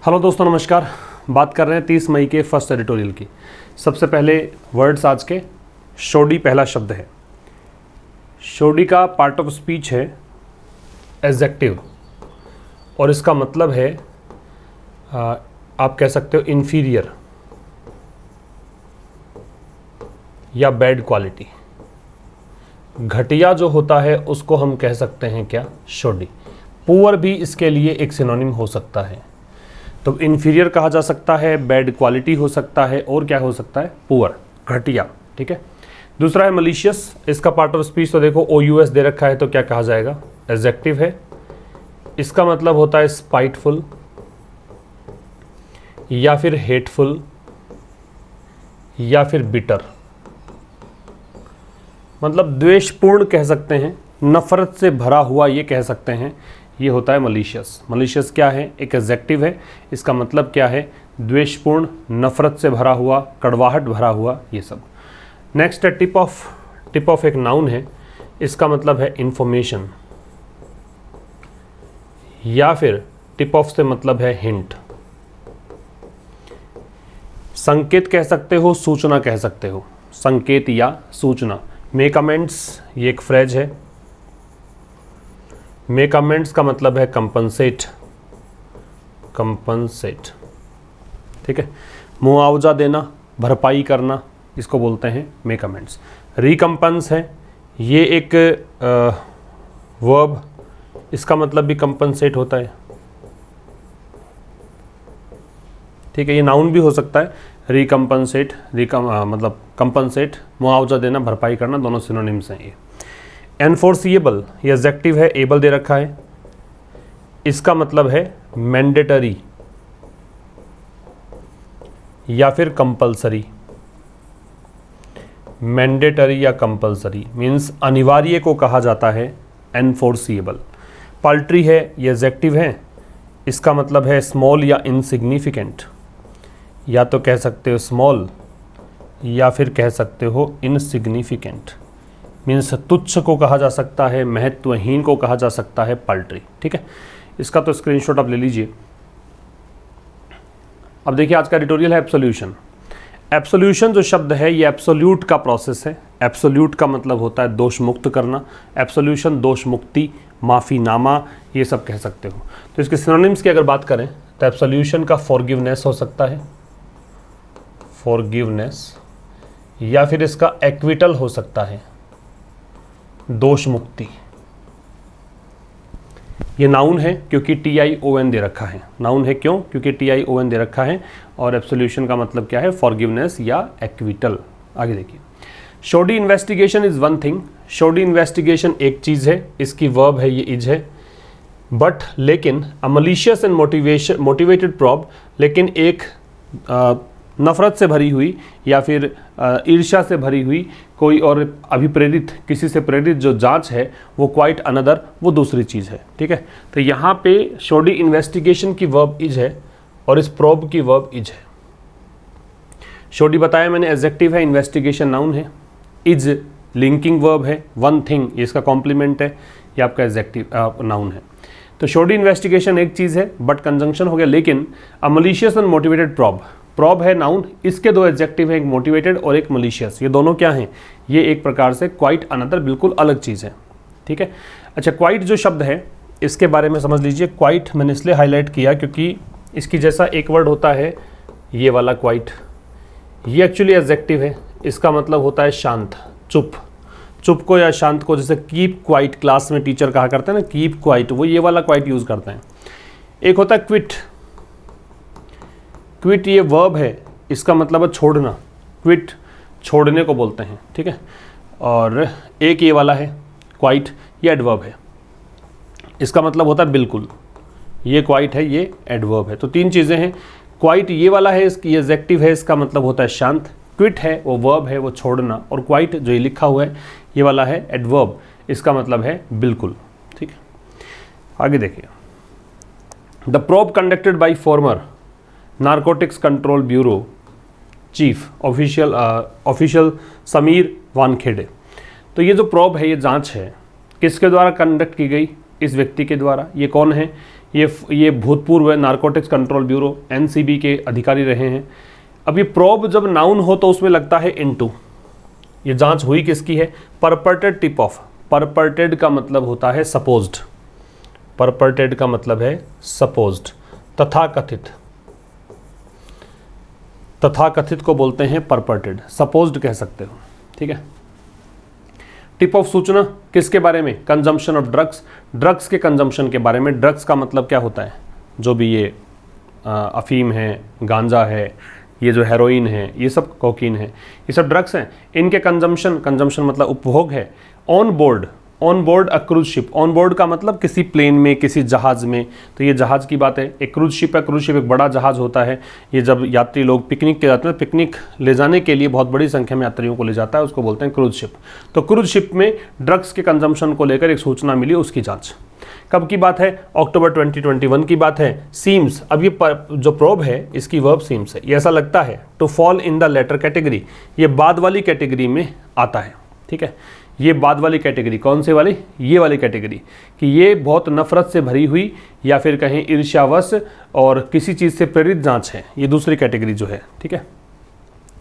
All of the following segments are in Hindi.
हेलो दोस्तों, नमस्कार। बात कर रहे हैं 30 मई के फर्स्ट एडिटोरियल की। सबसे पहले वर्ड्स आज के। शोडी पहला शब्द है। शोडी का पार्ट ऑफ स्पीच है एडजेक्टिव और इसका मतलब है आप कह सकते हो इन्फीरियर या बैड क्वालिटी। घटिया जो होता है उसको हम कह सकते हैं क्या, शोडी। पुअर भी इसके लिए एक सिनोनिम हो सकता है। तो इन्फीरियर कहा जा सकता है, बैड क्वालिटी हो सकता है और क्या हो सकता है, पुअर, घटिया। ठीक है। दूसरा है मलिशियस। इसका पार्ट ऑफ स्पीच तो देखो OUS दे रखा है, तो क्या कहा जाएगा, एडजेक्टिव है। इसका मतलब होता है स्पाइटफुल या फिर हेटफुल या फिर बिटर, मतलब द्वेषपूर्ण कह सकते हैं, नफरत से भरा हुआ ये कह सकते हैं। ये होता है मलिशियस। मलिशियस क्या है, एक एडजेक्टिव है। इसका मतलब क्या है, द्वेषपूर्ण, नफरत से भरा हुआ, कड़वाहट भरा हुआ, ये सब। नेक्स्ट है टिप ऑफ एक नाउन है। इसका मतलब है इंफॉर्मेशन या फिर टिप ऑफ से मतलब है हिंट। संकेत कह सकते हो, सूचना कह सकते हो, संकेत या सूचना। मेक अमेंड्स ये एक फ्रेज है। मेक अमेंड्स का मतलब है कंपनसेट, ठीक है। मुआवजा देना, भरपाई करना, इसको बोलते हैं मेक अमेंड्स। रिकम्पेंस है ये एक वर्ब, इसका मतलब भी कंपनसेट होता है। ठीक है, ये नाउन भी हो सकता है। रिकम्पेंसेट, मतलब कंपनसेट, मुआवजा देना, भरपाई करना, दोनों सिनोनिम्स हैं ये। एनफोर्सिएबल ये एडजेक्टिव है, एबल दे रखा है। इसका मतलब है मैंडेटरी या फिर कंपलसरी। मैंडेटरी या कंपलसरी मीन्स अनिवार्य को कहा जाता है एनफोर्सिएबल। पल्ट्री है ये एडजेक्टिव है। इसका मतलब है स्मॉल या इनसिग्निफिकेंट, या तो कह सकते हो स्मॉल या फिर कह सकते हो इनसिग्निफिकेंट, मीन्स तुच्छ को कहा जा सकता है, महत्वहीन को कहा जा सकता है पल्ट्री। ठीक है, इसका तो स्क्रीनशॉट आप ले लीजिए। अब देखिए आज का एडिटोरियल है एब्सोल्यूशन। एब्सोल्यूशन जो शब्द है ये एब्सोल्यूट का प्रोसेस है। एब्सोल्यूट का मतलब होता है दोष मुक्त करना। एब्सोल्यूशन दोष मुक्ति, माफ़ीनामा, ये सब कह सकते हो। तो इसके सिनोनिम्स की अगर बात करें तो एब्सोल्यूशन का फॉरगिवनेस हो सकता है, फॉरगिवनेस, या फिर इसका एक्विटल हो सकता है, दोष मुक्ति। ये नाउन है क्योंकि TION दे रखा है। नाउन है क्यों, क्योंकि TION दे रखा है। और एब्सोल्यूशन का मतलब क्या है, फॉरगिवनेस या एक्विटल। आगे देखिए, shoddy investigation is one thing. Shoddy investigation एक चीज़ है, इसकी वर्ब है ये इज है। बट लेकिन a malicious and motivated probe, लेकिन एक नफरत से भरी हुई या फिर ईर्ष्या से भरी हुई कोई और अभिप्रेरित, किसी से प्रेरित जो जांच है वो क्वाइट अनदर, वो दूसरी चीज़ है। ठीक है, तो यहाँ पे शोडी इन्वेस्टिगेशन की वर्ब इज है और इस प्रोब की वर्ब इज है। शोडी बताया मैंने एडजेक्टिव है, इन्वेस्टिगेशन नाउन है, इज लिंकिंग वर्ब है, वन थिंग ये इसका कॉम्प्लीमेंट है, ये आपका एडजेक्टिव नाउन है। तो शोडी इन्वेस्टिगेशन एक चीज़ है बट कंजंक्शन हो गया। लेकिन a malicious and motivated probe, probe है नाउन, इसके दो एडजेक्टिव हैं, एक मोटिवेटेड और एक मलिशियस। ये दोनों क्या हैं, ये एक प्रकार से क्वाइट अनदर, बिल्कुल अलग चीज़ है। ठीक है, अच्छा क्वाइट जो शब्द है इसके बारे में समझ लीजिए। क्वाइट मैंने इसलिए हाईलाइट किया क्योंकि इसकी जैसा एक वर्ड होता है ये वाला क्वाइट, ये एक्चुअली एडजेक्टिव है। इसका मतलब होता है शांत, चुप। चुप को या शांत को जैसे कीप क्वाइट क्लास में टीचर कहा करते हैं ना, कीप क्वाइट, वो ये वाला क्वाइट यूज़ करते हैं। एक होता है क्विट। क्विट ये वर्ब है, इसका मतलब है छोड़ना। क्विट छोड़ने को बोलते हैं। ठीक है, और एक ये वाला है क्वाइट, ये एडवर्ब है, इसका मतलब होता है बिल्कुल। ये क्वाइट है, ये एडवर्ब है। तो तीन चीज़ें हैं। क्वाइट ये वाला है, इसकी एडजेक्टिव है, इसका मतलब होता है शांत। क्विट है वो वर्ब है, वो छोड़ना। और क्वाइट जो ये लिखा हुआ है ये वाला है एडवर्ब, इसका मतलब है बिल्कुल। ठीक है, आगे देखिए। The probe conducted by farmer narcotics control bureau chief official Sameer Wankhede. तो ये जो प्रोब है, ये जांच है, किसके द्वारा कंडक्ट की गई, इस व्यक्ति के द्वारा। ये कौन है, ये भूतपूर्व नारकोटिक्स कंट्रोल ब्यूरो NCB के अधिकारी रहे हैं। अब ये प्रोब जब नाउन हो तो उसमें लगता है इनटू। ये जांच हुई किसकी है? परपर्टेड टिप ऑफ। परपर्टेड का मतलब होता है सपोज्ड। परपर्टेड का मतलब है सपोज्ड। तथाकथित, तथाकथित को बोलते हैं परपर्टेड। सपोज्ड कह सकते हो, ठीक है। टिप ऑफ सूचना किसके बारे में? Consumption of drugs. ड्रग्स के कंजम्पशन के बारे में। ड्रग्स का मतलब क्या होता है? जो भी ये अफीम है, गांजा है, ये जो हेरोइन है, ये सब कोकीन है, ये सब ड्रग्स हैं। इनके कंजम्पशन, कंजम्पशन मतलब उपभोग है। On board, on board a cruise ship. On board का मतलब किसी प्लेन में, किसी जहाज़ में। तो ये जहाज़ की बात है। एक क्रूज शिप है। क्रूज शिप एक बड़ा जहाज़ होता है। ये जब यात्री लोग पिकनिक के जाते हैं, पिकनिक ले जाने के लिए बहुत बड़ी संख्या में यात्रियों को ले जाता है, उसको बोलते हैं क्रूज शिप। तो क्रूज शिप में ड्रग्स के कंजम्पशन को लेकर एक सूचना मिली, उसकी जाँच। कब की बात है? अक्टूबर 2021 की बात है। सीम्स, अब ये जो प्रोब है इसकी वर्ब सीम्स है। ये ऐसा लगता है to fall in the latter category. ये बाद वाली कैटेगरी में आता है, ठीक है। ये बाद वाली कैटेगरी, कौन से वाली? ये वाली कैटेगरी, कि ये बहुत नफरत से भरी हुई या फिर कहें ईर्ष्यावश और किसी चीज़ से प्रेरित जांच है। ये दूसरी कैटेगरी जो है, ठीक है।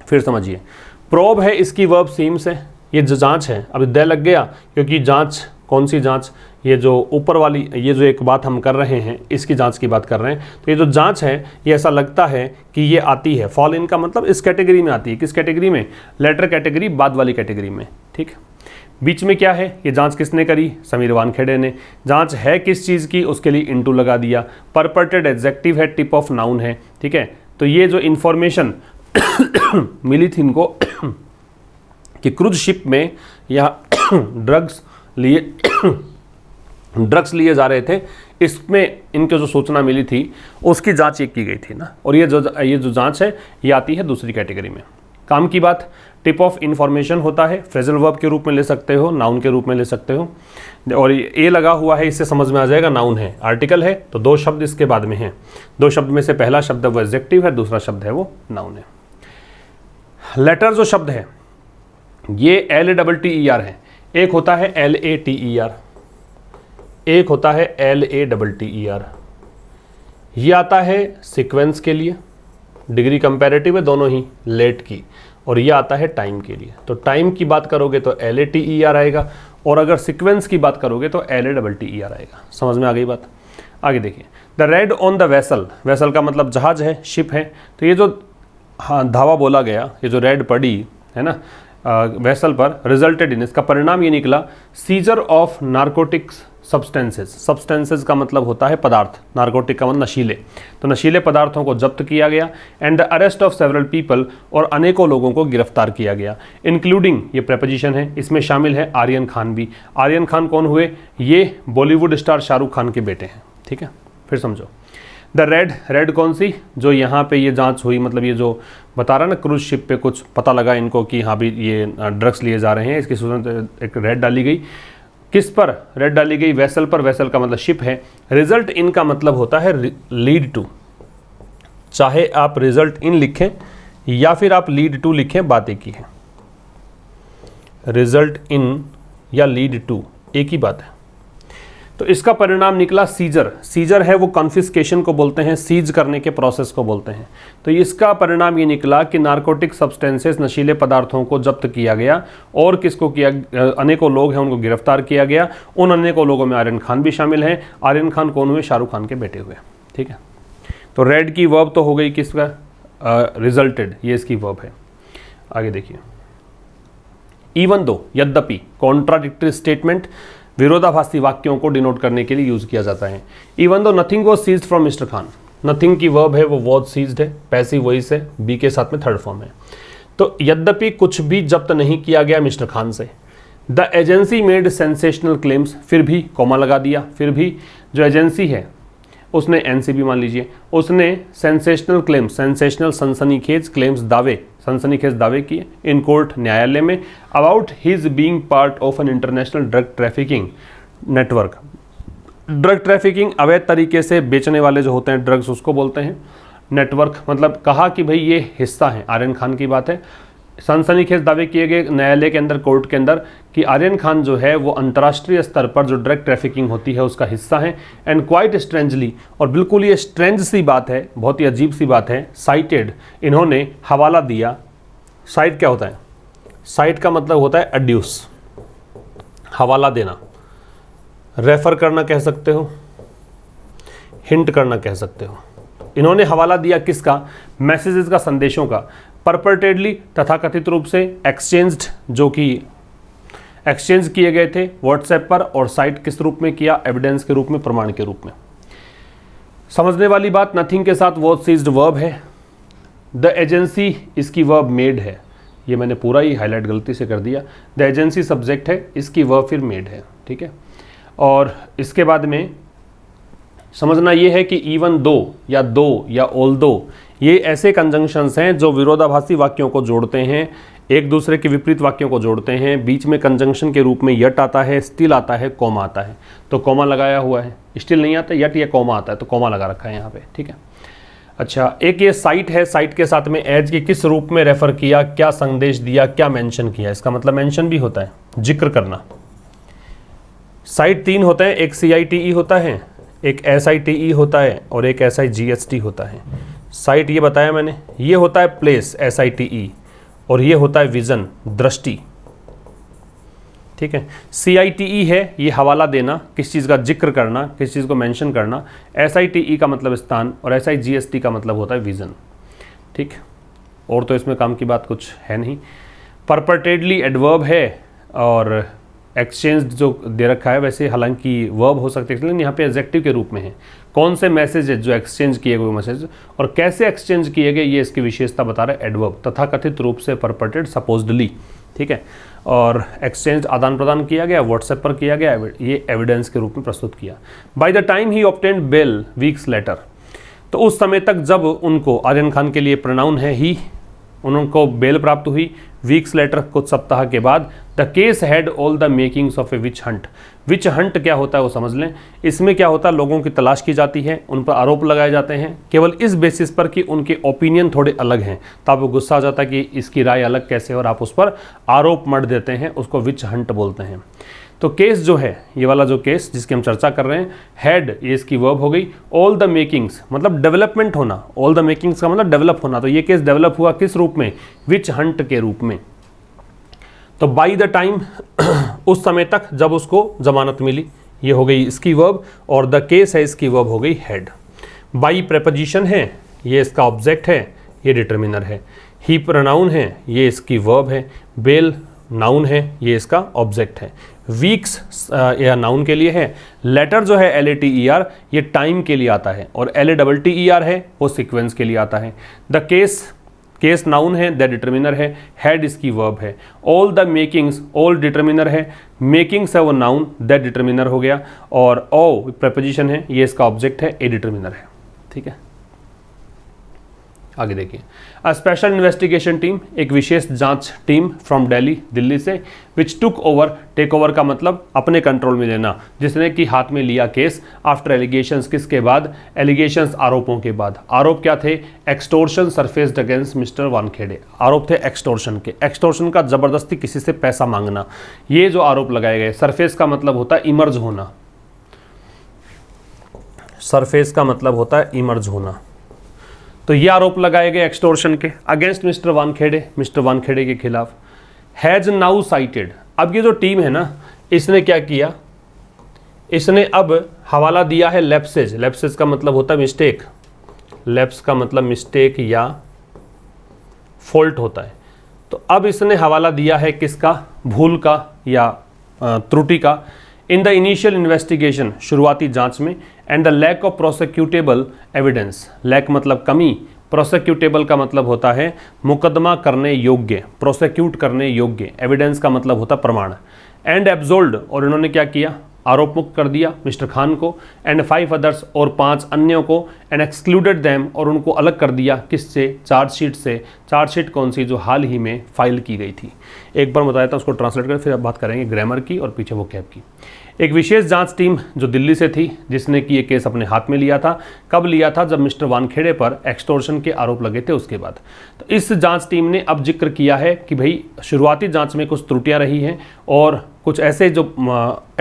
फिर समझिए, प्रोब है, इसकी वर्ब सीम्स है। ये जो जांच है, अब द लग गया क्योंकि जांच, कौन सी जांच? ये जो ऊपर वाली, ये जो एक बात हम कर रहे हैं, इसकी जांच की बात कर रहे हैं। तो ये जो जांच है, ये ऐसा लगता है कि ये आती है, फॉल इन का मतलब इस कैटेगरी में आती है। किस कैटेगरी में? लेटर कैटेगरी, बाद वाली कैटेगरी में, ठीक। बीच में क्या है? ये जांच किसने करी? समीर वानखेड़े ने। जांच है किस चीज़ की? उसके लिए इनटू लगा दिया। परपर्टेड एडजेक्टिव है, टिप ऑफ नाउन है, ठीक है। तो ये जो इन्फॉर्मेशन मिली थी इनको कि क्रूज शिप में यहाँ ड्रग्स लिए जा रहे थे, इसमें इनके जो सूचना मिली थी उसकी जांच ये की गई थी ना। और ये जो जांच है ये आती है दूसरी कैटेगरी में। काम की बात, टिप ऑफ इंफॉर्मेशन होता है, फ्रेजल वर्ब के रूप में ले सकते हो, नाउन के रूप में ले सकते हो। और ये लगा हुआ है, इससे समझ में आ जाएगा नाउन है। आर्टिकल है तो दो शब्द इसके बाद में हैं। दो शब्द में से पहला शब्द वो एडजेक्टिव है, दूसरा शब्द है वो नाउन है। लेटर जो शब्द है ये LATTER है। एक होता है LATER, एक होता है LATTER। ये आता है सीक्वेंस के लिए, डिग्री कंपैरेटिव है दोनों ही लेट की, और ये आता है टाइम के लिए। तो टाइम की बात करोगे तो LATER आएगा, और अगर सीक्वेंस की बात करोगे तो LATTER आएगा। समझ में आ गई बात? आगे देखिए, the red on the vessel. Vessel का मतलब जहाज है, शिप है। तो ये जो धावा बोला गया, ये जो रेड पड़ी है ना वेसल पर, रिजल्टेड इन, इसका परिणाम ये निकला, scissor of narcotics substances. Substances का मतलब होता है पदार्थ, नार्कोटिक का मतलब नशीले। तो नशीले पदार्थों को जब्त किया गया। And the arrest of several people, और अनेकों लोगों को गिरफ्तार किया गया। इंक्लूडिंग, ये प्रेपोजिशन है, इसमें शामिल है आर्यन खान भी। आर्यन खान कौन हुए? ये बॉलीवुड स्टार शाहरुख खान के बेटे हैं, ठीक है। फिर समझो, द रेड, रेड कौन सी? जो यहाँ पे ये जांच हुई, मतलब ये जो बता रहा ना क्रूज शिप पे कुछ पता लगा इनको कि हाँ भी ये ड्रग्स लिए जा रहे हैं, इसकी सूचना एक रेड डाली गई। किस पर रेड डाली गई? वेसल पर। वेसल का मतलब शिप है। रिजल्ट इन का मतलब होता है लीड टू। चाहे आप रिजल्ट इन लिखें या फिर आप लीड टू लिखें, बात एक ही है। रिजल्ट इन या लीड टू एक ही बात है। तो इसका परिणाम निकला सीजर। सीजर है वो कॉन्फिस्केशन को बोलते हैं, सीज करने के प्रोसेस को बोलते हैं। तो इसका परिणाम ये निकला कि नार्कोटिक सब्सटेंसेस, नशीले पदार्थों को जब्त किया गया, और किसको किया? अनेकों लोग हैं उनको गिरफ्तार किया गया। उन अनेकों लोगों में आर्यन खान भी शामिल हैं। आर्यन खान कौन हुए? शाहरुख खान के बेटे हुए, ठीक है। तो रेड की वर्ब तो हो गई किसका? रिजल्टेड, ये इसकी वर्ब है। आगे देखिए, इवन दो, यद्यपि, कॉन्ट्राडिक्टरी स्टेटमेंट, विरोधाभासी वाक्यों को डिनोट करने के लिए यूज किया जाता है। Even though nothing was seized from mister Khan. Nothing की वर्ब है वो वाज सीज्ड है, पैसिव वॉइस है, बी के साथ में थर्ड फॉर्म है। तो यद्यपि कुछ भी जब्त नहीं किया गया मिस्टर खान से। The agency made sensational claims, फिर भी कॉमा लगा दिया, फिर भी जो एजेंसी है उसने, NCB मान लीजिए, उसने सेंसेशनल क्लेम्स, सेंसेशनल सनसनीखेज क्लेम्स, दावे, सनसनीखेज दावे किए इन कोर्ट, न्यायालय में, about his being part of an international drug trafficking network. Drug trafficking, अवैध तरीके से बेचने वाले जो होते हैं ड्रग्स, उसको बोलते हैं नेटवर्क। मतलब कहा कि भाई ये हिस्सा है, आर्यन खान की बात है, सनसनीखेज दावे किए गए न्यायालय के अंदर, कोर्ट के अंदर, कि आर्यन खान जो है वो अंतर्राष्ट्रीय स्तर पर जो ड्रग ट्रैफिकिंग होती है उसका हिस्सा है। एंड क्वाइट स्ट्रेंजली, और बिल्कुल ये स्ट्रेंज सी बात है, बहुत ही अजीब सी बात है, साइटेड, इन्होंने हवाला दिया। साइट क्या होता है? साइट का मतलब होता है एड्यूस, हवाला देना, रेफर करना कह सकते हो, हिंट करना कह सकते हो। इन्होंने हवाला दिया किसका? मैसेजेस का, संदेशों का, परपर्टेडली, तथाकथित रूप से, एक्सचेंज्ड, जो कि एक्सचेंज किए गए थे व्हाट्सएप पर, और साइट किस रूप में किया? एविडेंस के रूप में, प्रमाण के रूप में। समझने वाली बात, नथिंग के साथ वर्ब सीज्ड वर्ब है। द एजेंसी, इसकी वर्ब मेड है, ये मैंने पूरा ही हाईलाइट गलती से कर दिया। द एजेंसी सब्जेक्ट है, इसकी वर्ब फिर मेड है, ठीक है। और इसके बाद में समझना ये है कि इवन दो या दो या ऑल दो, ये ऐसे कंजंक्शंस हैं जो विरोधाभासी वाक्यों को जोड़ते हैं, एक दूसरे के विपरीत वाक्यों को जोड़ते हैं। बीच में कंजंक्शन के रूप में यट आता है, स्टिल आता है, कॉमा आता है, तो कॉमा लगाया हुआ है। स्टिल नहीं आता, यट या कॉमा आता है, तो कॉमा लगा रखा है यहाँ पे, ठीक है। अच्छा, एक ये साइट है, साइट के साथ में एज के किस रूप में रेफर किया, क्या संदेश दिया, क्या मेंशन किया, इसका मतलब मेंशन भी होता है, जिक्र करना। साइट 3 होते हैं, एक CITE होता है, एक SITE होता है, और एक SIGST होता है। साइट ये बताया मैंने, ये होता है प्लेस SITE, और ये होता है विजन, दृष्टि, ठीक है। CITE है ये हवाला देना, किस चीज़ का जिक्र करना, किस चीज़ को मेंशन करना। SITE का मतलब स्थान, और SIGST का मतलब होता है विजन, ठीक। और तो इसमें काम की बात कुछ है नहीं। परपर्टेडली एडवर्ब है, और एक्सचेंज जो दे रखा है, वैसे हालांकि वर्ब हो सकते हैं, लेकिन यहाँ पे एडजेक्टिव के रूप में है। कौन से मैसेज है जो एक्सचेंज किए गए मैसेज, और कैसे एक्सचेंज किए गए, ये इसकी विशेषता बता रहा है एडवर्ब, तथाकथित रूप से, परपर्टेड, सपोज्डली, ठीक है। और एक्सचेंज, आदान प्रदान किया गया, व्हाट्सएप पर किया गया, ये एविडेंस के रूप में प्रस्तुत किया। By the time he obtained bail weeks later, तो उस समय तक जब उनको, आर्यन खान के लिए प्रोनाउन है ही, उनको बेल प्राप्त हुई, वीक्स लेटर, कुछ सप्ताह के बाद। The case had all the makings of A witch hunt. Witch hunt क्या होता है वो समझ लें। इसमें क्या होता है, लोगों की तलाश की जाती है, उन पर आरोप लगाए जाते हैं, केवल इस बेसिस पर कि उनके ओपिनियन थोड़े अलग हैं, तो आपको गुस्सा आ जाता है कि इसकी राय अलग कैसे, और आप उस पर आरोप मढ़ देते हैं, उसको विच हंट बोलते हैं। तो केस जो है, ये वाला जो केस जिसकी हम चर्चा कर रहे हैं, हैड, ये इसकी वर्ब हो गई। ऑल द मेकिंग्स मतलब डेवलपमेंट होना, ऑल द मेकिंग्स का मतलब डेवलप होना, तो ये केस डेवलप हुआ किस रूप में? विच हंट के रूप में। तो बाई द टाइम, उस समय तक जब उसको जमानत मिली, ये हो गई इसकी वर्ब, और द केस है, इसकी वर्ब हो गई हैड। बाई प्रेपोजिशन है, ये इसका ऑब्जेक्ट है, ये डिटर्मिनर है। ही प्रोनाउन है, ये इसकी वर्ब है। बेल नाउन है, ये इसका ऑब्जेक्ट है। वीक्स यह नाउन के लिए है। लेटर जो है LATER, ये टाइम के लिए आता है, और LATTER है वो सीक्वेंस के लिए आता है। द केस नाउन है, द डिटर्मिनर है। हैड इसकी वर्ब है। All the makings, all determiner है, मेकिंग्स है वो नाउन, द डिटर्मिनर हो गया, और ओ प्रेपोजिशन है, ये इसका ऑब्जेक्ट है, ए डिटर्मिनर है, ठीक है। आगे देखिए, अ स्पेशल इन्वेस्टिगेशन टीम, एक विशेष जांच टीम फ्रॉम दिल्ली, दिल्ली से, विच टुक ओवर, टेक ओवर का मतलब अपने कंट्रोल में लेना, जिसने कि हाथ में लिया केस, आफ्टर एलिगेशंस, किसके बाद? एलिगेशंस, आरोपों के बाद। आरोप क्या थे? एक्सटोर्शन सरफेस्ड अगेंस्ट मिस्टर वानखेड़े, आरोप थे एक्सटोर्शन के। एक्सटोर्शन का जबरदस्ती किसी से पैसा मांगना, ये जो आरोप लगाए गए। सरफेस का मतलब होता है इमर्ज होना, सरफेस का मतलब होता है इमर्ज होना। तो ये आरोप लगाए गए एक्सटोर्शन के अगेंस्ट मिस्टर वानखेड़े के खिलाफ। हैज नाउ साइटेड, अब ये जो टीम है ना, इसने क्या किया, इसने अब हवाला दिया है लैप्सेज। लैप्सेज का मतलब होता है मिस्टेक, लैप्स का मतलब मिस्टेक या फॉल्ट होता है। तो अब इसने हवाला दिया है किसका? भूल का या त्रुटि का। इन द इनिशियल इन्वेस्टिगेशन, शुरुआती जांच में, and the lack of prosecutable evidence, lack मतलब कमी, प्रोसिक्यूटेबल का मतलब होता है मुकदमा करने योग्य, प्रोसिक्यूट करने योग्य, एविडेंस का मतलब होता प्रमाण। एंड एब्सोल्ड, और इन्होंने क्या किया? आरोप मुक्त कर दिया मिस्टर खान को, एंड 5 अदर्स और 5 अन्यों को, एंड एक्सक्लूडेड देम और उनको अलग कर दिया किससे, चार्जशीट से। चार्जशीट कौन सी, जो हाल ही में फाइल की गई थी। एक बार बताया था, उसको ट्रांसलेट कर फिर अब बात करेंगे ग्रामर की और पीछे वो कैब की। एक विशेष जांच टीम जो दिल्ली से थी, जिसने कि ये केस अपने हाथ में लिया था। कब लिया था, जब मिस्टर वानखेड़े पर एक्सटॉर्शन के आरोप लगे थे उसके बाद। तो इस जांच टीम ने अब जिक्र किया है कि भाई शुरुआती जांच में कुछ त्रुटियां रही हैं और कुछ ऐसे जो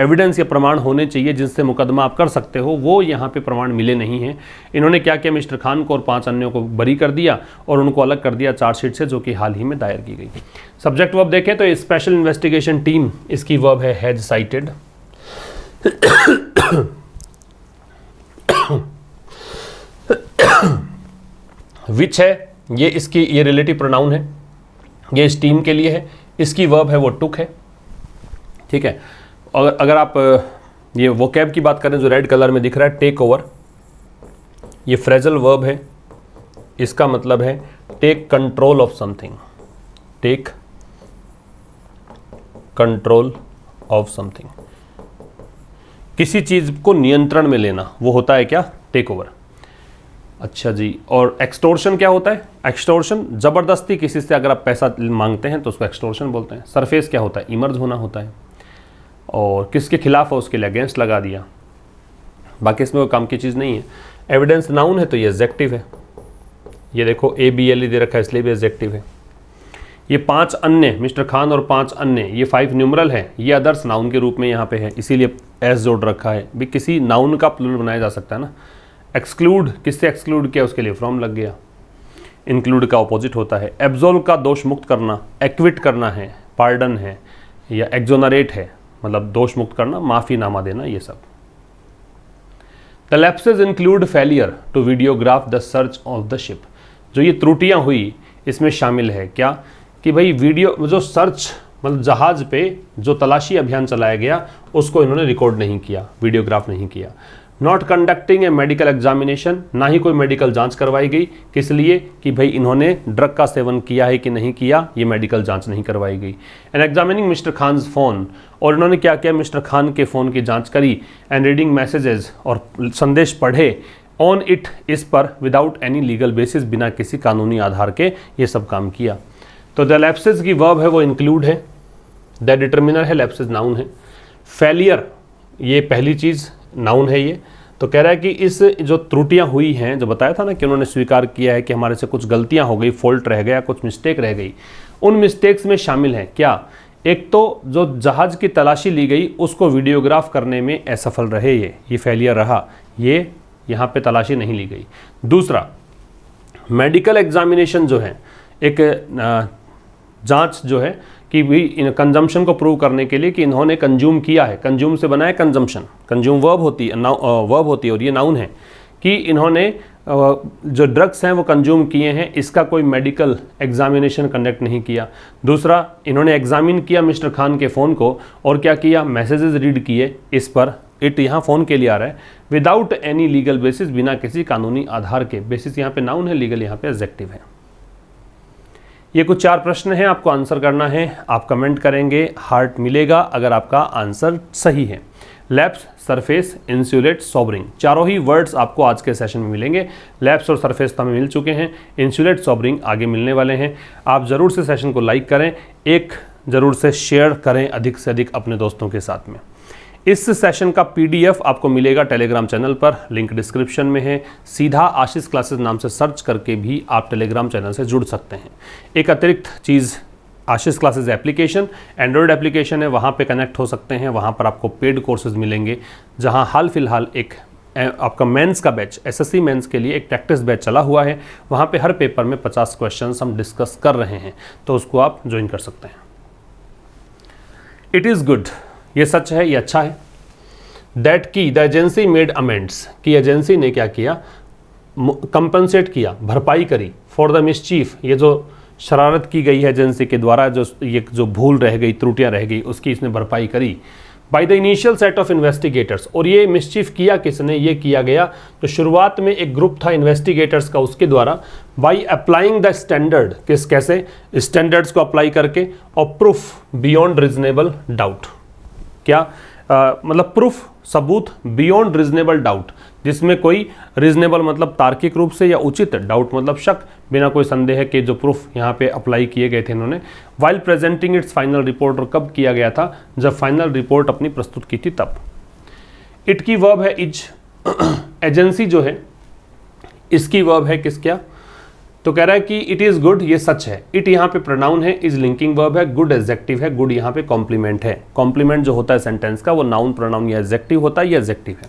एविडेंस या प्रमाण होने चाहिए जिनसे मुकदमा आप कर सकते हो, वो यहाँ पे प्रमाण मिले नहीं हैं। इन्होंने क्या किया, मिस्टर खान को और 5 अन्यों को बरी कर दिया और उनको अलग कर दिया चार्जशीट से, जो कि हाल ही में दायर की गई। सब्जेक्ट वर्ब देखें तो स्पेशल इन्वेस्टिगेशन टीम, इसकी वर्ब है हैज साइटेड। विच है ये, इसकी ये रिलेटिव प्रोनाउन है, ये इस टीम के लिए है। इसकी वर्ब है वो टुक है, ठीक है। और अगर आप ये वोकैब की बात करें जो रेड कलर में दिख रहा है, टेक ओवर, ये फ्रेजल वर्ब है। इसका मतलब है take control of something, take control of something, किसी चीज को नियंत्रण में लेना, वो होता है क्या, टेक ओवर। अच्छा जी, और एक्सटोर्शन क्या होता है, एक्सटोर्शन जबरदस्ती किसी से अगर आप पैसा मांगते हैं तो उसको एक्सटोर्शन बोलते हैं। सरफेस क्या होता है, इमर्ज होना होता है, और किसके खिलाफ है उसके लिए अगेंस्ट लगा दिया, बाकी इसमें कोई काम की चीज़ नहीं है। एविडेंस नाउन है तो ये एडजेक्टिव है, ये देखो ABLE दे रखा है इसलिए भी एडजेक्टिव है। ये 5 अन्य, मिस्टर खान और 5 अन्य, ये 5 न्यूमरल है, ये अदर्स नाउन के रूप में यहाँ पे है, इसीलिए एस जोड़ रखा है। भी किसी नाउन का प्लूरल बनाया जा सकता है ना। एक्सक्लूड, किससे एक्सक्लूड किया, उसके लिए फ्रॉम लग गया। इंक्लूड का ऑपोजिट होता है। एब्जोल्व का दोष मुक्त करना, एक्विट करना है, पार्डन है, या एक्जोनरेट है, मतलब दोष मुक्त करना, माफीनामा देना, ये सब। The lapses include failure to videograph the search of the ship. जो ये त्रुटियां हुई इसमें शामिल है क्या, कि भाई वीडियो जो सर्च मतलब जहाज पे जो तलाशी अभियान चलाया गया उसको इन्होंने रिकॉर्ड नहीं किया, वीडियोग्राफ नहीं किया। Not conducting A medical examination, ना ही कोई मेडिकल जांच करवाई गई, किस लिए, कि भाई इन्होंने ड्रग का सेवन किया है कि नहीं किया, ये मेडिकल जांच नहीं करवाई गई। And examining mister Khan's phone, और इन्होंने क्या किया, मिस्टर खान के फ़ोन की जांच करी। एंड रीडिंग मैसेजेस, और संदेश पढ़े। ऑन इट, इस पर, विदाउट एनी लीगल बेसिस, बिना किसी कानूनी आधार के ये सब काम किया। तो द लैप्सेस की वर्ब है वो इंक्लूड है, द डिटर्मिनर है, लैप्सेस नाउन है। फेलियर, ये पहली चीज़ नाउन है ये। तो कह रहा है कि इस जो त्रुटियां हुई हैं, जो बताया था ना कि उन्होंने स्वीकार किया है कि हमारे से कुछ गलतियां हो गई, फॉल्ट रह गया, कुछ मिस्टेक रह गई, उन मिस्टेक्स में शामिल है क्या, एक तो जो जहाज की तलाशी ली गई उसको वीडियोग्राफ करने में असफल रहे, ये फेलियर रहा, ये यहाँ पे तलाशी नहीं ली गई। दूसरा, मेडिकल एग्जामिनेशन जो है, एक जांच जो है कि भी इन कंजम्पशन को प्रूव करने के लिए कि इन्होंने कंज्यूम किया है, कंज्यूम से बना है कंजम्पशन, कंज्यूम वर्ब होती है, वर्ब होती है, और ये नाउन है, कि इन्होंने जो ड्रग्स हैं वो कंज्यूम किए हैं, इसका कोई मेडिकल एग्जामिनेशन कंडक्ट नहीं किया। दूसरा, इन्होंने एग्जामिन किया मिस्टर खान के फ़ोन को, और क्या किया, मैसेजेस रीड किए इस पर। इट यहाँ फ़ोन के लिए आ रहा है। विदाउट एनी लीगल बेसिस, बिना किसी कानूनी आधार के। बेसिस यहाँ पे नाउन है, लीगल यहाँ पे एडजेक्टिव है। ये कुछ 4 प्रश्न हैं, आपको आंसर करना है। आप कमेंट करेंगे, हार्ट मिलेगा अगर आपका आंसर सही है। लैप्स, सरफेस, इंसुलेट, सोबरिंग, चारों ही वर्ड्स आपको आज के सेशन में मिलेंगे। लैप्स और सरफेस तो हमें मिल चुके हैं, इंसुलेट, सोबरिंग आगे मिलने वाले हैं। आप ज़रूर से सेशन को लाइक करें, एक ज़रूर से शेयर करें अधिक से अधिक अपने दोस्तों के साथ में। इस सेशन का PDF आपको मिलेगा टेलीग्राम चैनल पर, लिंक डिस्क्रिप्शन में है। सीधा आशीष क्लासेस नाम से सर्च करके भी आप टेलीग्राम चैनल से जुड़ सकते हैं। एक अतिरिक्त चीज़, आशीष क्लासेस एप्लीकेशन, एंड्रॉयड एप्लीकेशन है, वहाँ पे कनेक्ट हो सकते हैं। वहाँ पर आपको पेड कोर्सेज मिलेंगे, जहाँ हाल फिलहाल एक आपका मेंस का बैच, SSC मेंस के लिए एक प्रैक्टिस बैच चला हुआ है। वहाँ पे हर पेपर में 50 क्वेश्चंस हम डिस्कस कर रहे हैं, तो उसको आप ज्वाइन कर सकते हैं। इट इज़ गुड, ये सच है, ये अच्छा है। दैट की द एजेंसी मेड अमेंड्स, की एजेंसी ने क्या किया, कंपनसेट किया, भरपाई करी। फॉर द मिसचीफ, ये जो शरारत की गई है एजेंसी के द्वारा, जो भूल रह गई, त्रुटियां रह गई, उसकी इसने भरपाई करी। By the initial set of investigators, और ये मिसचीफ किया किसने, ये किया गया तो शुरुआत में एक ग्रुप था इन्वेस्टिगेटर्स का, उसके द्वारा। बाय अप्लाइंग द स्टैंडर्ड, कैसे, स्टैंडर्ड्स को अप्लाई करके, और प्रूफ बियॉन्ड रीजनेबल डाउट, क्या, मतलब प्रूफ, सबूत बियॉन्ड रीजनेबल डाउट, जिसमें कोई रीजनेबल मतलब तार्किक रूप से या उचित, डाउट मतलब शक, बिना कोई संदेह के जो प्रूफ यहाँ पे अप्लाई किए गए थे इन्होंने। While presenting it's final report, और कब किया गया था, जब फाइनल रिपोर्ट अपनी प्रस्तुत की थी तब। इट की वर्ब है इज, एजेंसी जो है इसकी वर्ब है किस क्या, तो कह रहा है कि इट इज़ गुड, ये सच है। इट यहाँ पे प्रोनाउन है, इज लिंकिंग वर्ब है, गुड एडजेक्टिव है, गुड यहाँ पे कॉम्प्लीमेंट है। कॉम्प्लीमेंट जो होता है सेंटेंस का वो नाउन प्रोनाउन या एडजेक्टिव होता है, या एडजेक्टिव है,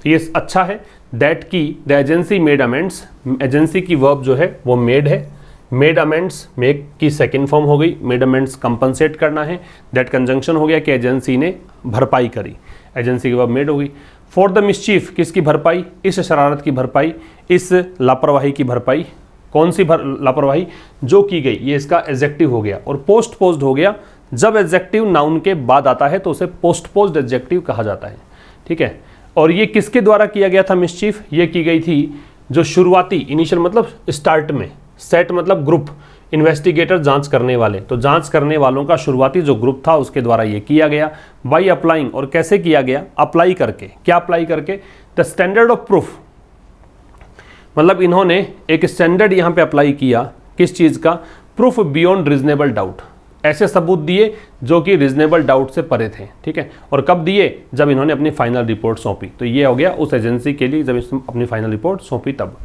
तो ये अच्छा है। दैट की the agency made amends, agency की वर्ब जो है वो मेड है। मेड अमेंड्स, मेक की सेकेंड फॉर्म हो गई, मेड अमेंड्स कंपनसेट करना है। दैट कंजंक्शन हो गया कि एजेंसी ने भरपाई करी, एजेंसी की वर्ब मेड हो गई। फॉर द मिसचीफ, किसकी भरपाई, इस शरारत की भरपाई, इस लापरवाही की भरपाई। कौन सी लापरवाही, जो की गई, ये इसका एडजेक्टिव हो गया। और पोस्ट पोज्ड हो गया, जब एडजेक्टिव नाउन के बाद आता है तो उसे पोस्ट पोज्ड एडजेक्टिव कहा जाता है, ठीक है। और ये किसके द्वारा किया गया था मिसचीफ, ये की गई थी जो शुरुआती, इनिशियल मतलब स्टार्ट में, सेट मतलब ग्रुप, इन्वेस्टिगेटर जांच करने वाले, तो जांच करने वालों का शुरुआती जो ग्रुप था उसके द्वारा ये किया गया। बाई अप्लाइंग, और कैसे किया गया, अप्लाई करके। क्या अप्लाई करके, द स्टैंडर्ड ऑफ प्रूफ, मतलब इन्होंने एक स्टैंडर्ड यहाँ पे अप्लाई किया, किस चीज़ का, प्रूफ बियॉन्ड रीजनेबल डाउट, ऐसे सबूत दिए जो कि रीजनेबल डाउट से परे थे, ठीक है। और कब दिए, जब इन्होंने अपनी फाइनल रिपोर्ट सौंपी। तो ये हो गया उस एजेंसी के लिए जब इसने अपनी फाइनल रिपोर्ट सौंपी तब।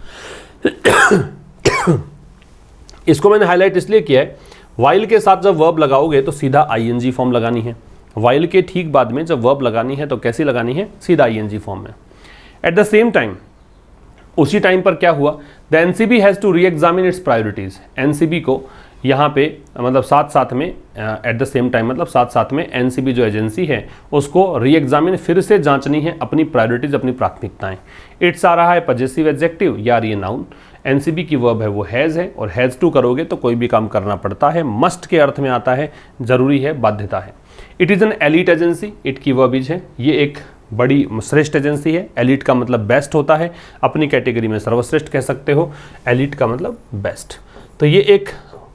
इसको मैंने हाईलाइट इसलिए किया है, वाइल के साथ जब वर्ब लगाओगे तो सीधा आईएनजी फॉर्म लगानी है। वाइल के ठीक बाद में जब वर्ब लगानी है तो कैसी लगानी है, सीधा आईएनजी फॉर्म में। एट द सेम टाइम, उसी टाइम पर क्या हुआ, the NCB has to re examine its priorities. NCB को यहाँ पे मतलब साथ साथ में, एट द सेम टाइम मतलब साथ साथ में, एनसीबी जो एजेंसी है उसको री एग्जामिन, फिर से जांचनी है अपनी प्रायोरिटीज़, अपनी प्राथमिकताएं। इट्स आ रहा है पजेसिव एडजेक्टिव, यार ये नाउन। एनसीबी की वर्ब है वो हैज़ है, और हैज़ टू करोगे तो कोई भी काम करना पड़ता है, मस्ट के अर्थ में आता है, जरूरी है, बाध्यता है। It is an elite agency, it की वर्ब इज है, ये एक बड़ी श्रेष्ठ एजेंसी है। एलीट का मतलब बेस्ट होता है, अपनी कैटेगरी में सर्वश्रेष्ठ कह सकते हो, एलीट का मतलब बेस्ट। तो ये एक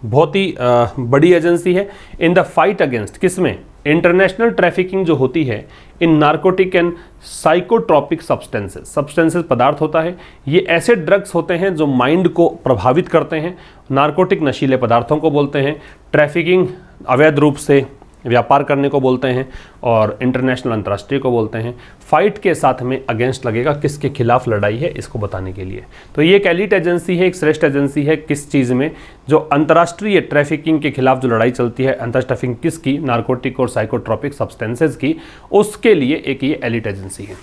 बहुत ही बड़ी एजेंसी है इन द फाइट अगेंस्ट, किसमें, इंटरनेशनल ट्रैफिकिंग जो होती है इन नार्कोटिक एंड साइकोट्रॉपिक सब्सटेंसेस पदार्थ होता है। ये ऐसे ड्रग्स होते हैं जो माइंड को प्रभावित करते हैं। नार्कोटिक नशीले पदार्थों को बोलते हैं, ट्रैफिकिंग अवैध रूप से व्यापार करने को बोलते हैं, और इंटरनेशनल अंतर्राष्ट्रीय को बोलते हैं। फाइट के साथ में अगेंस्ट लगेगा, किसके खिलाफ लड़ाई है इसको बताने के लिए। तो ये एक एलीट एजेंसी है, एक श्रेष्ठ एजेंसी है, किस चीज़ में, जो अंतर्राष्ट्रीय ट्रैफिकिंग के खिलाफ जो लड़ाई चलती है, अंतर्राष्ट्रीय ट्रैफिकिंग किसकी, नार्कोटिक और साइकोट्रॉपिक सब्सटेंसेज की, उसके लिए एक ये एलीट एजेंसी है।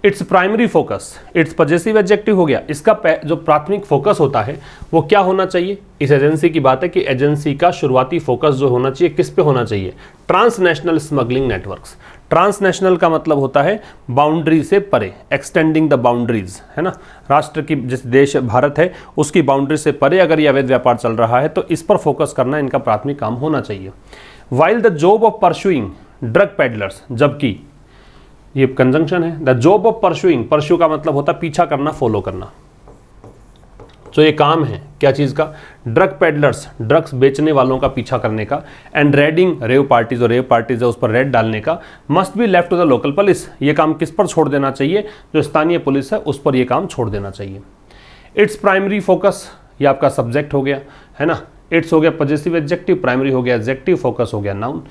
Its primary focus, it's possessive adjective हो गया, इसका जो प्राथमिक फोकस होता है वो क्या होना चाहिए। इस एजेंसी की बात है कि एजेंसी का शुरुआती फोकस जो होना चाहिए किस पे होना चाहिए, ट्रांसनेशनल स्मगलिंग नेटवर्क्स। ट्रांसनेशनल का मतलब होता है बाउंड्री से परे, एक्सटेंडिंग द बाउंड्रीज, है ना। राष्ट्र की, जिस देश भारत है उसकी बाउंड्री से परे अगर यह अवैध व्यापार चल रहा है तो इस पर फोकस करना इनका प्राथमिक काम होना चाहिए। While the job of pursuing drug peddlers, जबकि ये कंजंक्शन है, the job of pursuing, pursue का मतलब होता है पीछा करना, फॉलो करना। तो ये काम है क्या चीज़ का, ड्रग पेडलर्स, ड्रग्स बेचने वालों का पीछा करने का, एंड रेडिंग रेव पार्टीज, और रेव पार्टीज है उस पर रेड डालने का, must be left to the local police, ये काम किस पर छोड़ देना चाहिए, जो स्थानीय पुलिस है उस पर ये काम छोड़ देना चाहिए। इट्स प्राइमरी फोकस, ये आपका सब्जेक्ट हो गया, है ना। इट्स हो गया पजेसिव एडजेक्टिव, प्राइमरी हो गया एडजेक्टिव, फोकस हो गया नाउन।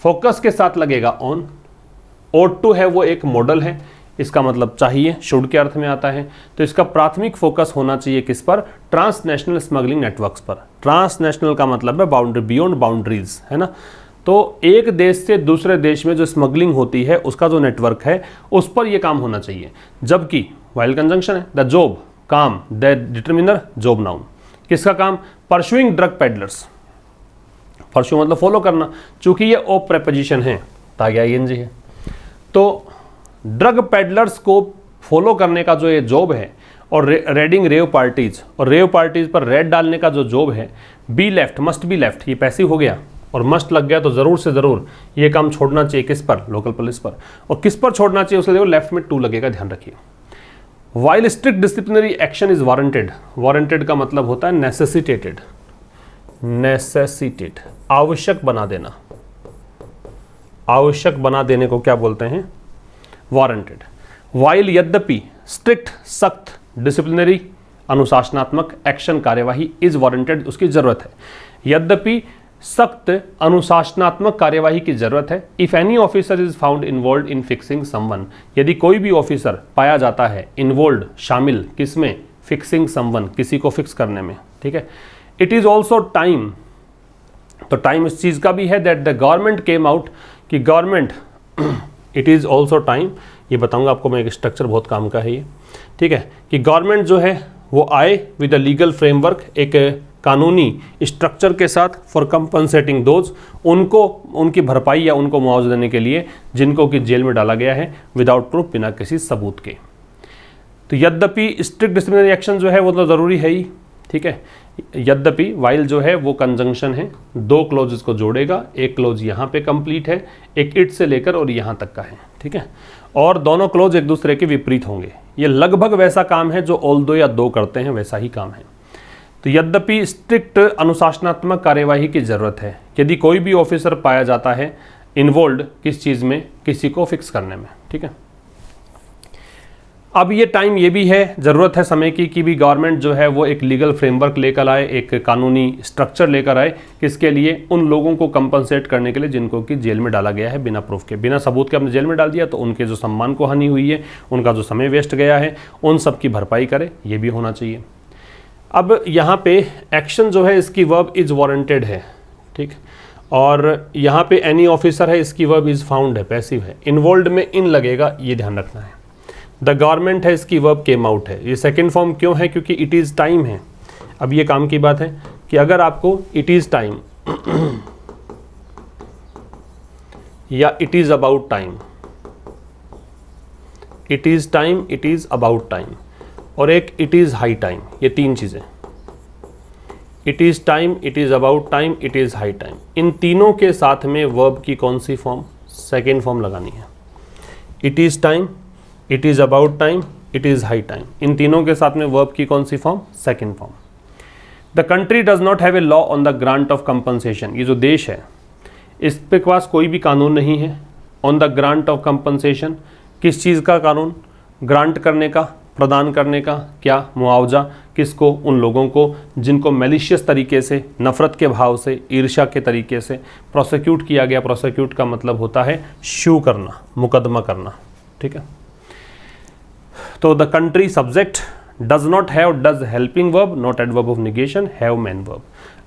फोकस के साथ लगेगा ऑन। ought to है वो एक मॉडल है, इसका मतलब चाहिए, शुड के अर्थ में आता है। तो इसका प्राथमिक फोकस होना चाहिए किस पर, ट्रांसनेशनल स्मगलिंग नेटवर्क्स पर। ट्रांसनेशनल का मतलब है बाउंड्री, बियॉन्ड बाउंड्रीज, है ना। तो एक देश से दूसरे देश में जो स्मगलिंग होती है उसका जो नेटवर्क है उस पर यह काम होना चाहिए। जबकि वाइल कंजंक्शन है, द जॉब काम, द डिटरमिनर जॉब नाउन, किसका काम, परस्यूइंग ड्रग पेडलर्स। परस्यू मतलब फॉलो करना, चूंकि ये ओ प्रेपोजिशन है, ताकि आईएनजी है, तो ड्रग पेडलर्स को फॉलो करने का जो ये जॉब है, और रेडिंग रेव पार्टीज, और रेव पार्टीज पर रेड डालने का जो जॉब है, be left, must be left, ये पैसिव हो गया, और मस्ट लग गया तो ज़रूर से ज़रूर ये काम छोड़ना चाहिए किस पर, लोकल पुलिस पर। और किस पर छोड़ना चाहिए उसके लिए लेफ्ट में टू लगेगा, ध्यान रखिए। While strict disciplinary action is warranted, warranted का मतलब होता है नेसेसिटेड, नेसेसिटेड आवश्यक बना देना, आवश्यक बना देने को क्या बोलते हैं? वारंटेड। वाइल यद्यपि स्ट्रिक्ट सख्त डिसिप्लिनरी अनुशासनात्मक एक्शन कार्यवाही इज वारंटेड, उसकी जरूरत है। यद्यपि सख्त अनुशासनात्मक कार्यवाही की जरूरत है। If any officer is found involve in fixing someone, यदि कोई भी ऑफिसर पाया जाता है इन्वॉल्व शामिल किसमें? फिक्सिंग समवन, किसी को फिक्स करने में, ठीक है। इट इज ऑल्सो टाइम, तो टाइम इस चीज का भी है that the government came out, कि government it is also time, ये बताऊंगा आपको मैं, एक स्ट्रक्चर बहुत काम का है ये, ठीक है, कि गवर्नमेंट जो है वो आए विद अ लीगल फ्रेमवर्क, एक कानूनी स्ट्रक्चर के साथ, फॉर कंपनसेटिंग दोज, उनको उनकी भरपाई या उनको मुआवजा देने के लिए जिनको कि जेल में डाला गया है विदाउट प्रूफ, बिना किसी सबूत के। तो यद्यपि स्ट्रिक्ट डिसिप्लिनरी एक्शन जो है वो तो ज़रूरी है ही, ठीक है। यद्यपि वाइल जो है वो कंजंक्शन है, दो क्लोजेस को जोड़ेगा, एक क्लोज यहाँ पे कंप्लीट है, एक इट से लेकर और यहाँ तक का है, ठीक है, और दोनों क्लोज एक दूसरे के विपरीत होंगे। ये लगभग वैसा काम है जो ऑल्दो या दो करते हैं, वैसा ही काम है। तो यद्यपि स्ट्रिक्ट अनुशासनात्मक कार्यवाही की जरूरत है यदि कोई भी ऑफिसर पाया जाता है इन्वॉल्व किस चीज़ में? किसी को फिक्स करने में, ठीक है। अब ये टाइम ये भी है, ज़रूरत है समय की कि भी गवर्नमेंट जो है वो एक लीगल फ्रेमवर्क लेकर आए, एक कानूनी स्ट्रक्चर लेकर आए, किसके लिए? उन लोगों को कंपनसेट करने के लिए जिनको कि जेल में डाला गया है बिना प्रूफ के, बिना सबूत के आपने जेल में डाल दिया, तो उनके जो सम्मान को हानि हुई है, उनका जो समय वेस्ट गया है, उन सब की भरपाई करे, ये भी होना चाहिए। अब यहाँ पे एक्शन जो है इसकी वर्ब इज वारंटेड है, ठीक, और यहाँ पे एनी ऑफिसर है, इसकी वर्ब इज फाउंड है, पैसिव है। इन्वॉल्व में इन लगेगा, ये ध्यान रखना है। द गवर्नमेंट है, इसकी वर्ब केम आउट है, ये सेकंड फॉर्म क्यों है? क्योंकि इट इज़ टाइम है। अब ये काम की बात है कि अगर आपको इट इज़ टाइम या it is about time, it is time, it is about time और एक इट इज़ हाई टाइम, ये तीन चीज़ें, it is time, it is about time, it is high time, इन तीनों के साथ में वर्ब की कौन सी फॉर्म? सेकेंड फॉर्म लगानी है। It is time, it is about time, it is high time, इन तीनों के साथ में वर्ब की कौन सी form? Second form. The country does not have a law on the grant of compensation, ये जो देश है इस पे पास कोई भी कानून नहीं है। On the grant of compensation, किस चीज़ का कानून? ग्रांट करने का, प्रदान करने का, क्या? मुआवजा, किसको? उन लोगों को जिनको मैलिशियस तरीके से, नफ़रत के भाव से, ईर्ष्या के तरीके से प्रोसिक्यूट किया गया। प्रोसिक्यूट का मतलब होता है शू करना, मुकदमा करना, ठीक है। तो the country subject does not have, does helping verb, not adverb of negation, have main verb.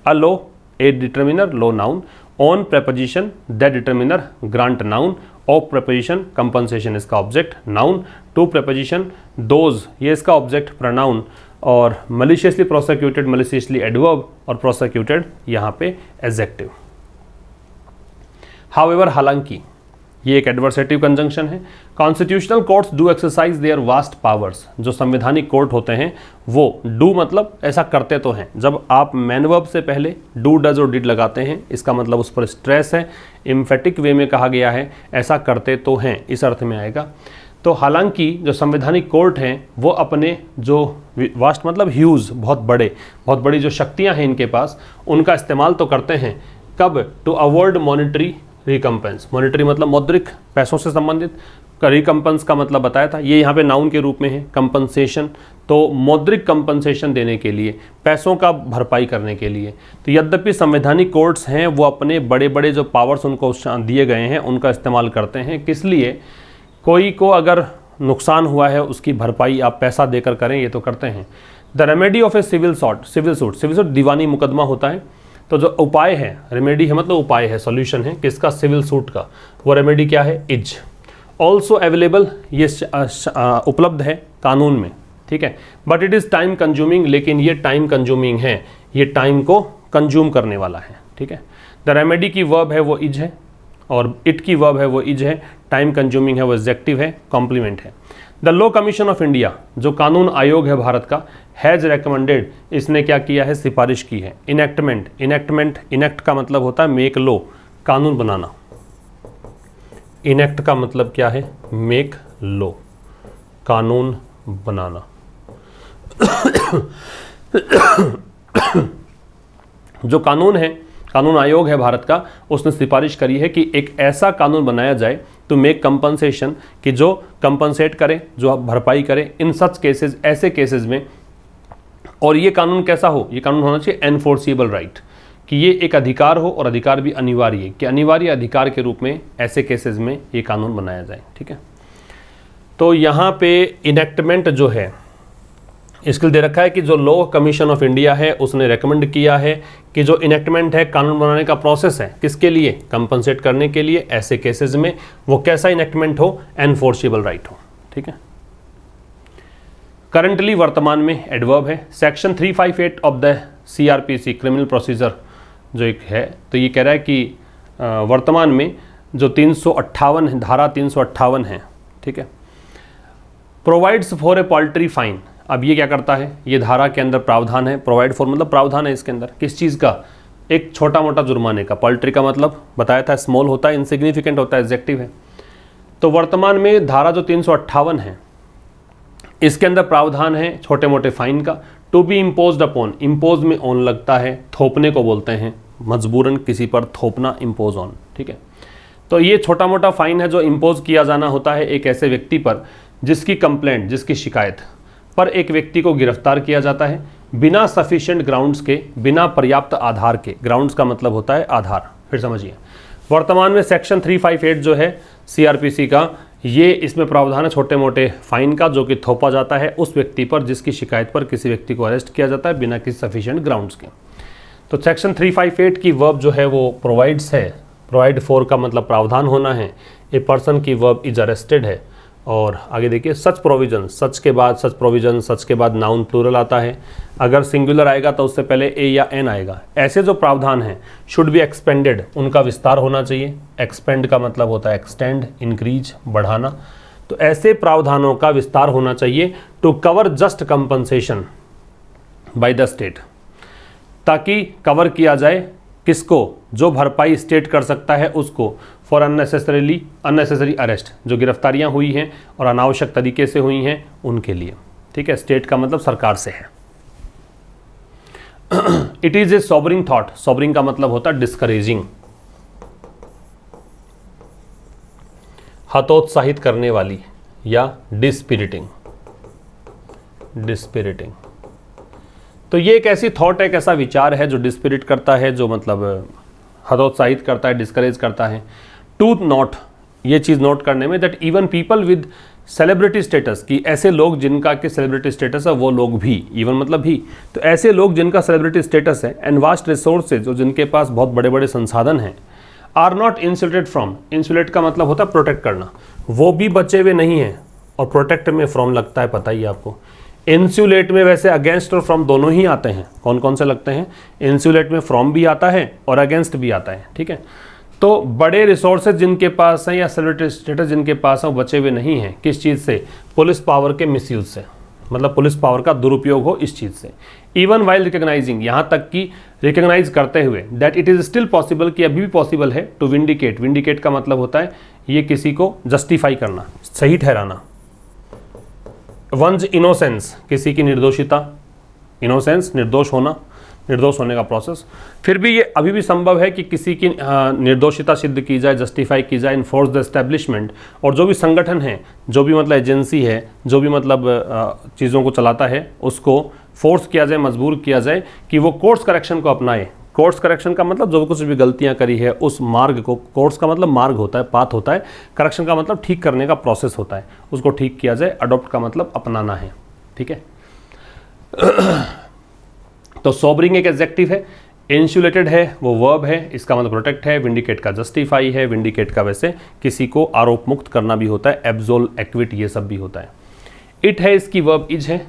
A law, a determiner, law noun, on preposition, that determiner, grant noun, of preposition, compensation इसका object, noun, to preposition, those ये इसका ऑब्जेक्ट, प्रोनाउन, और मलिशियसली प्रोसिक्यूटेड, मलिशियसली एडवर्ब, और प्रोसिक्यूटेड यहाँ पे एडजेक्टिव। हाउएवर, हालांकि, ये एक एडवर्सेटिव कंजंक्शन है। Constitutional courts do exercise their vast powers, जो संवैधानिक कोर्ट होते हैं वो डू मतलब ऐसा करते तो हैं। जब आप मैन वर्ब से पहले डू, डज और डिड लगाते हैं, इसका मतलब उस पर स्ट्रेस है, एम्फेटिक वे में कहा गया है, ऐसा करते तो हैं, इस अर्थ में आएगा। तो हालांकि जो संवैधानिक कोर्ट हैं वो अपने जो वास्ट मतलब ह्यूज, बहुत बड़ी जो शक्तियां हैं इनके पास, उनका इस्तेमाल तो करते हैं। कब? To avoid monetary recompense, monetary मतलब मौद्रिक, पैसों से संबंधित, रिकम्पेंस का मतलब बताया था, ये यहाँ पे नाउन के रूप में है। कंपनसेशन, तो मौद्रिक कंपनसेशन देने के लिए, पैसों का भरपाई करने के लिए। तो यद्यपि संवैधानिक कोर्ट्स हैं वो अपने बड़े बड़े जो पावर्स उनको दिए गए हैं उनका इस्तेमाल करते हैं। किस लिए? कोई को अगर नुकसान हुआ है उसकी भरपाई आप पैसा देकर करें, ये तो करते हैं। The remedy of a civil suit दीवानी मुकदमा होता है। तो जो उपाय है, रेमेडी है मतलब उपाय है, सॉल्यूशन है, किसका? सिविल सूट का। वो रेमेडी क्या है? इज। ऑल्सो अवेलेबल, ये उपलब्ध है कानून में, ठीक है। But it is time consuming, लेकिन ये टाइम कंज्यूमिंग है, ये टाइम को कंज्यूम करने वाला है, ठीक है। द रेमेडी की वर्ब है वो इज है, और इट की वर्ब है वो इज है, टाइम कंज्यूमिंग है वो एडजेक्टिव है, कॉम्प्लीमेंट है। The law commission of India, जो कानून आयोग है भारत का, हैज़ रेकमेंडेड, इसने क्या किया है? सिफारिश की है। इनेक्टमेंट, इनेक्ट का मतलब होता है मेक लो, कानून बनाना। इनेक्ट का मतलब क्या है? मेक लो, कानून बनाना। जो कानून है कानून आयोग है भारत का, उसने सिफारिश करी है कि एक ऐसा कानून बनाया जाए टू मेक कंपनसेशन, कि जो कंपनसेट करे, जो भरपाई करे इन सच केसेस, ऐसे केसेस में। और ये कानून कैसा हो, ये कानून होना चाहिए एनफोर्सिबल राइट, कि ये एक अधिकार हो और अधिकार भी अनिवार्य, कि अनिवार्य अधिकार के रूप में ऐसे केसेस में ये कानून बनाया जाए। ठीक है, तो यहाँ पे इनेक्टमेंट जो है इसके लिए दे रखा है कि जो लॉ कमीशन ऑफ इंडिया है उसने रेकमेंड किया है कि जो इनेक्टमेंट है, कानून बनाने का प्रोसेस है, किसके लिए, कंपनसेट करने के लिए ऐसे केसेस में, वो कैसा इनेक्टमेंट हो, एनफोर्सिबल राइट हो। ठीक है, करंटली वर्तमान में एडवर्ब है। Section 358 of the CRPC criminal procedure जो एक है, तो ये कह रहा है कि वर्तमान में जो 358 धारा 358 है, ठीक है, provides for a poultry fine. अब ये क्या करता है, ये धारा के अंदर प्रावधान है, प्रोवाइड फॉर मतलब प्रावधान है इसके अंदर, किस चीज़ का, एक छोटा मोटा जुर्माने का। पॉल्ट्री का मतलब बताया था स्मॉल होता है, इनसिग्निफिकेंट होता है, एडजेक्टिव है। तो वर्तमान में धारा जो 358 है इसके अंदर प्रावधान है छोटे मोटे फाइन का। To be imposed upon, impose में ऑन लगता है, थोपने को बोलते हैं, मजबूरन किसी पर थोपना, इम्पोज ऑन। ठीक है, तो ये छोटा मोटा फाइन है जो इम्पोज किया जाना होता है एक ऐसे व्यक्ति पर जिसकी कंप्लेंट, जिसकी शिकायत पर एक व्यक्ति को गिरफ्तार किया जाता है बिना सफिशिएंट ग्राउंड्स के, बिना पर्याप्त आधार के। ग्राउंड्स का मतलब होता है आधार, फिर समझिए। वर्तमान में सेक्शन 358 जो है CRPC का, ये इसमें प्रावधान है छोटे मोटे फाइन का जो कि थोपा जाता है उस व्यक्ति पर जिसकी शिकायत पर किसी व्यक्ति को अरेस्ट किया जाता है बिना किसी सफिशिएंट ग्राउंड्स के। तो सेक्शन 358 की वर्ब जो है वो प्रोवाइड्स है, प्रोवाइड फॉर का मतलब प्रावधान होना है, ए पर्सन की वर्ब इज अरेस्टेड है। और आगे देखिए सच प्रोविजन, सच के बाद सच प्रोविजन, सच के बाद नाउन प्लूरल आता है। अगर सिंगुलर आएगा तो उससे पहले ए या एन आएगा। ऐसे जो प्रावधान हैं शुड बी एक्सपेंडेड, उनका विस्तार होना चाहिए। एक्सपेंड का मतलब होता है एक्सटेंड, इंक्रीज, बढ़ाना। तो ऐसे प्रावधानों का विस्तार होना चाहिए to cover just compensation by the state, ताकि कवर किया जाए किसको, जो भरपाई स्टेट कर सकता है उसको, फॉर अननेसेसरी अरेस्ट, जो गिरफ्तारियां हुई हैं और अनावश्यक तरीके से हुई हैं उनके लिए। ठीक है, स्टेट का मतलब सरकार से है। It is a sobering thought, sobering का मतलब होता है डिस्करेजिंग, हतोत्साहित करने वाली या डिस्पिरिटिंग, डिस्पिरिटिंग। तो ये एक ऐसी थॉट है, एक ऐसा विचार है जो डिस्पिरिट करता है, जो मतलब हतोत्साहित करता है, डिस्करेज करता है। टू नोट, ये चीज़ नोट करने में, that even people with celebrity status, कि ऐसे लोग जिनका कि सेलिब्रिटी स्टेटस है वो लोग भी, इवन मतलब भी, तो ऐसे लोग जिनका सेलिब्रिटी स्टेटस है, एंड वास्ट रिसोर्सेज, जो जिनके पास बहुत बड़े बड़े संसाधन हैं, are not insulated from, insulate का मतलब होता है प्रोटेक्ट करना, वो भी बचे हुए नहीं हैं। और प्रोटेक्ट में फ्रॉम लगता है, पता ही आपको। इंसुलेट में वैसे अगेंस्ट और फ्रॉम दोनों ही आते हैं। कौन कौन से लगते हैं, इंसुलेट में फ्रॉम भी आता है और अगेंस्ट भी आता है। ठीक है, तो बड़े रिसोर्सेज जिनके पास हैं या सेलिब्रिटी स्टेटस जिनके पास हैं वो बचे हुए नहीं हैं, किस चीज़ से, पुलिस पावर के मिसयूज से, मतलब पुलिस पावर का दुरुपयोग हो इस चीज़ से। इवन वाइल रिकग्नाइजिंग, यहाँ तक कि रिकग्नाइज करते हुए, that it is still possible, कि अभी भी पॉसिबल है, टू विंडिकेट, विंडिकेट का मतलब होता है ये किसी को जस्टिफाई करना, सही ठहराना। वंस इनोसेंस, किसी की निर्दोषिता, इनोसेंस निर्दोष होना, निर्दोष होने का प्रोसेस। फिर भी ये अभी भी संभव है कि किसी की निर्दोषिता सिद्ध की जाए, जस्टिफाई की जाए, इन्फोर्स द एस्टेब्लिशमेंट, और जो भी संगठन है, जो भी मतलब एजेंसी है, जो भी मतलब चीज़ों को चलाता है, उसको फोर्स किया जाए, मजबूर किया जाए कि वो कोर्स करेक्शन को अपनाए। कोर्स करेक्शन का मतलब जो कुछ भी गलतियां करी है उस मार्ग को, कोर्स का मतलब मार्ग होता है, पाथ होता है, करेक्शन का मतलब ठीक करने का प्रोसेस होता है, उसको ठीक किया जाए। अडॉप्ट का मतलब अपनाना है। ठीक है, तो सोबरिंग एक एडजेक्टिव है, इंसुलेटेड है वो वर्ब है, इसका मतलब प्रोटेक्ट है, विंडिकेट का जस्टिफाई है, विंडिकेट का वैसे किसी को आरोप मुक्त करना भी होता है, एब्सोल, एक्विट, ये सब भी होता है। इट है, इसकी वर्ब इज है।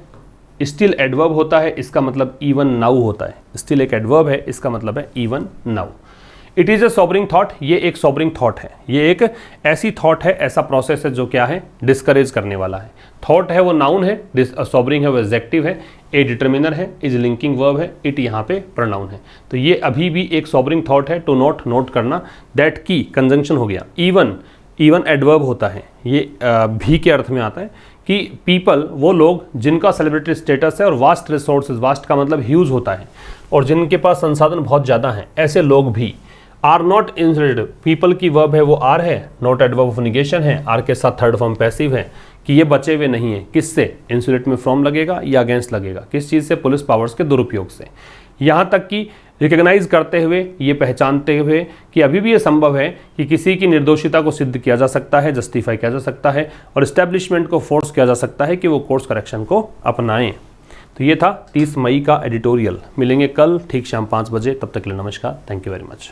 स्टिल एडवर्ब होता है, इसका मतलब इवन नाउ होता है। स्टिल एक एडवर्ब है, इसका मतलब है even now. It is a sobering thought, ये एक सोबरिंग थॉट है, ये एक ऐसी थॉट है, ऐसा प्रोसेस है जो क्या है, डिस्करेज करने वाला है। थॉट है वो नाउन है, सोबरिंग है वो एडजेक्टिव है, ए डिटर्मिनर है, इज लिंकिंग वर्ब है, इट यहाँ पे प्रोनाउन है। तो ये अभी भी एक सोबरिंग थॉट है। टू नोट, नोट करना, दैट की कंजंक्शन हो गया। इवन, इवन एडवर्ब होता है, ये भी के अर्थ में आता है कि पीपल, वो लोग जिनका सेलिब्रिटी स्टेटस है और वास्ट रिसोर्सेज, वास्ट का मतलब ह्यूज होता है, और जिनके पास संसाधन बहुत ज़्यादा हैं, ऐसे लोग भी आर नॉट इंसुलेटेड। पीपल की वर्ब है वो आर है, नॉट एडवर्ब ऑफ निगेशन है, आर के साथ थर्ड फॉर्म पैसिव है, कि ये बचे हुए नहीं है। किससे? इंसुलेट में फ्रॉम लगेगा या अगेंस्ट लगेगा, किस चीज़ से? पुलिस पावर्स के दुरुपयोग से। यहाँ तक कि रिकॉग्नाइज करते हुए, ये पहचानते हुए कि अभी भी ये संभव है कि किसी की निर्दोषिता को सिद्ध किया जा सकता है, जस्टिफाई किया जा सकता है, और इस्टेब्लिशमेंट को फोर्स किया जा सकता है कि वो कोर्स करेक्शन को अपनाएं। तो ये था 30 मई का एडिटोरियल। मिलेंगे कल ठीक शाम 5 बजे, तब तक के लिए नमस्कार, थैंक यू वेरी मच।